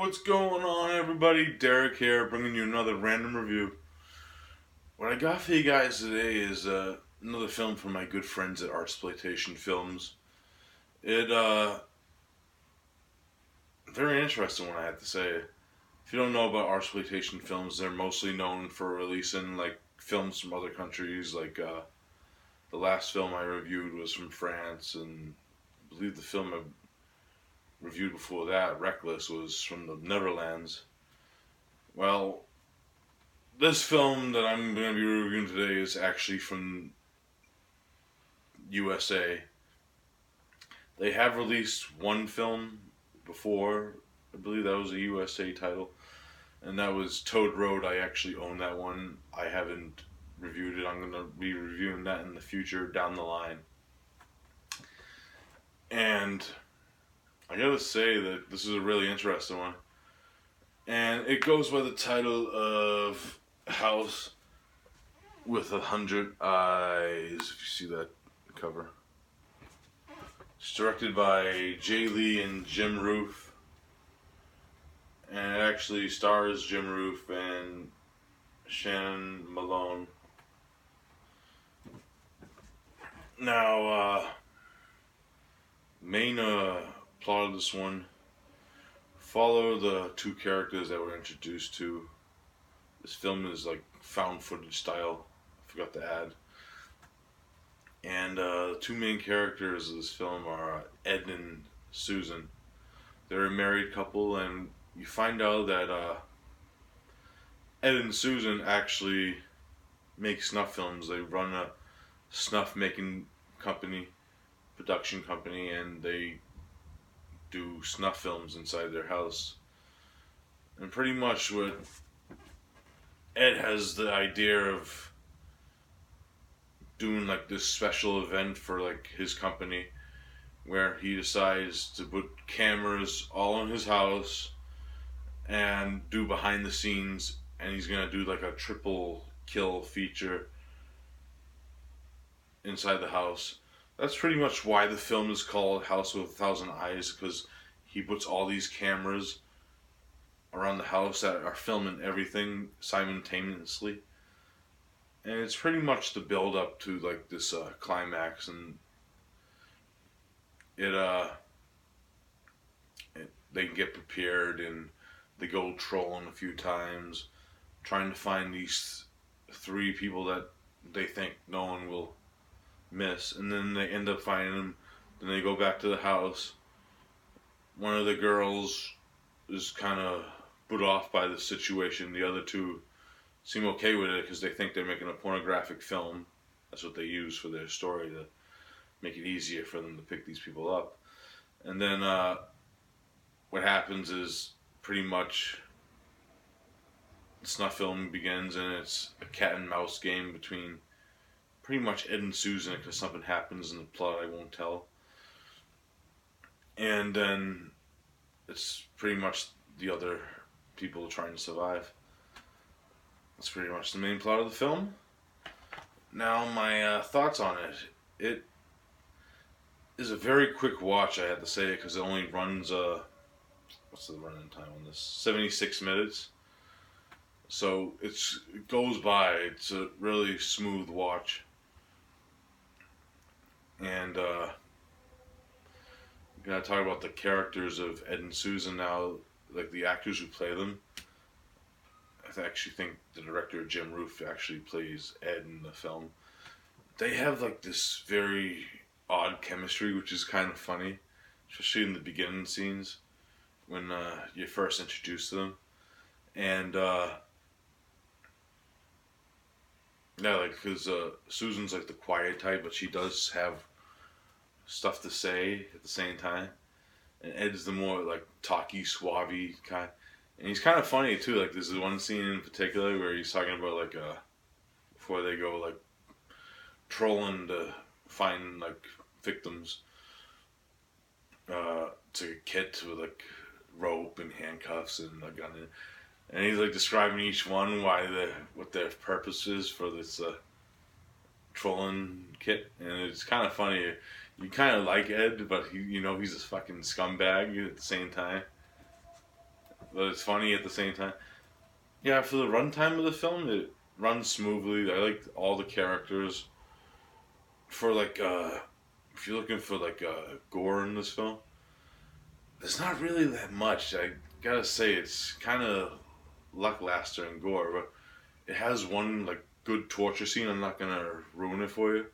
What's going on, everybody? Derek here, bringing you another random review. What I got for you guys today is another film from my good friends at Artsploitation Films. It very interesting one, I have to say. If you don't know about Artsploitation Films, they're mostly known for releasing like films from other countries. Like the last film I reviewed was from France, and I believe the film I reviewed before that, Reckless, was from the Netherlands. Well, this film that I'm going to be reviewing today is actually from USA. They have released one film before. I believe that was a USA title, and that was Toad Road. I actually own that one. I haven't reviewed it. I'm going to be reviewing that in the future down the line. And I gotta say that this is a really interesting one. And it goes by the title of House with 100 Eyes, if you see that cover. It's directed by Jay Lee and Jim Roof. And it actually stars Jim Roof and Shannon Malone. Now, main plot of this one, follow the two characters that we're introduced to. This film is like found footage style, I forgot to add. And the two main characters of this film are Ed and Susan. They're a married couple, and you find out that Ed and Susan actually make snuff films. They run a snuff making company, production company, and they do snuff films inside their house. And pretty much what Ed has the idea of doing like this special event for like his company, where he decides to put cameras all in his house and do behind the scenes, and he's gonna do like a triple kill feature inside the house. That's pretty much why the film is called House with 1,000 Eyes, because he puts all these cameras around the house that are filming everything simultaneously. And it's pretty much the build up to like this climax, and they get prepared and they go trolling a few times, trying to find these three people that they think no one will miss, and then they end up finding them. Then they go back to the house. One of the girls is kind of put off by the situation. The other two seem okay with it because they think they're making a pornographic film. That's what they use for their story, to make it easier for them to pick these people up. And then what happens is pretty much the snuff film begins, and it's a cat and mouse game between pretty much Ed and Susan, because something happens in the plot I won't tell. And then it's pretty much the other people trying to survive. That's pretty much the main plot of the film. Now, my thoughts on it. It is a very quick watch, I have to say, because it only runs, what's the running time on this? 76 minutes. So it goes by. It's a really smooth watch. And I'm gonna talk about the characters of Ed and Susan now, like the actors who play them. I actually think the director Jim Roof actually plays Ed in the film. They have like this very odd chemistry, which is kind of funny, especially in the beginning scenes when you're first introduced to them. And yeah, like, because Susan's like the quiet type, but she does have stuff to say at the same time. And Ed's the more like talky, suavey kind. And he's kind of funny too. Like, there's one scene in particular where he's talking about like before they go like trolling to find like victims. It's like a kid with like rope and handcuffs and a gun. And he's like describing each one, what their purpose is for this trolling kit, and it's kind of funny. You kind of like Ed, but he's a fucking scumbag at the same time. but it's funny at the same time. Yeah, for the runtime of the film, it runs smoothly. I like all the characters. For like, if you're looking for like gore in this film, there's not really that much. I gotta say, it's kind of lackluster in gore, but it has one like good torture scene. I'm not gonna ruin it for you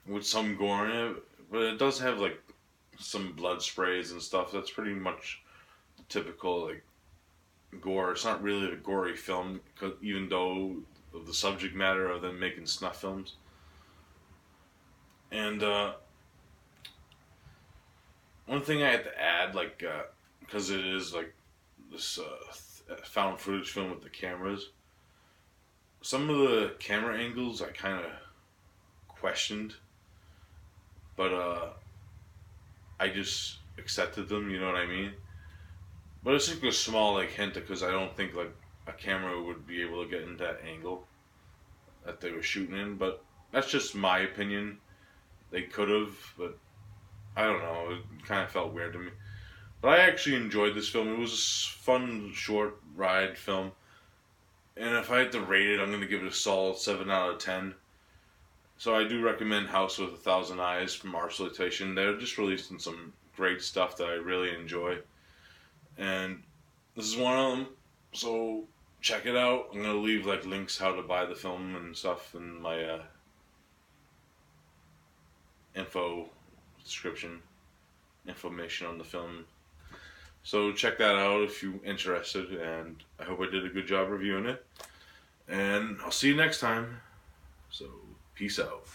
with some gore in it, but it does have like some blood sprays and stuff. That's pretty much typical like gore. It's not really a gory film, even though of the subject matter of them making snuff films. And one thing I had to add, like, because it is like this found footage film with the cameras, some of the camera angles I kind of questioned, but I just accepted them. You know what I mean? But it's like a small like hint because I don't think like a camera would be able to get into that angle that they were shooting in. But that's just my opinion. They could have, but I don't know. It kind of felt weird to me. But I actually enjoyed this film. It was a fun, short ride film. And if I had to rate it, I'm going to give it a solid 7 out of 10. So I do recommend House with a Thousand Eyes from Artsploitation. They're just releasing some great stuff that I really enjoy. And this is one of them. So check it out. I'm going to leave like links how to buy the film and stuff in my info description, information on the film. So check that out if you're interested, and I hope I did a good job reviewing it. And I'll see you next time. So peace out.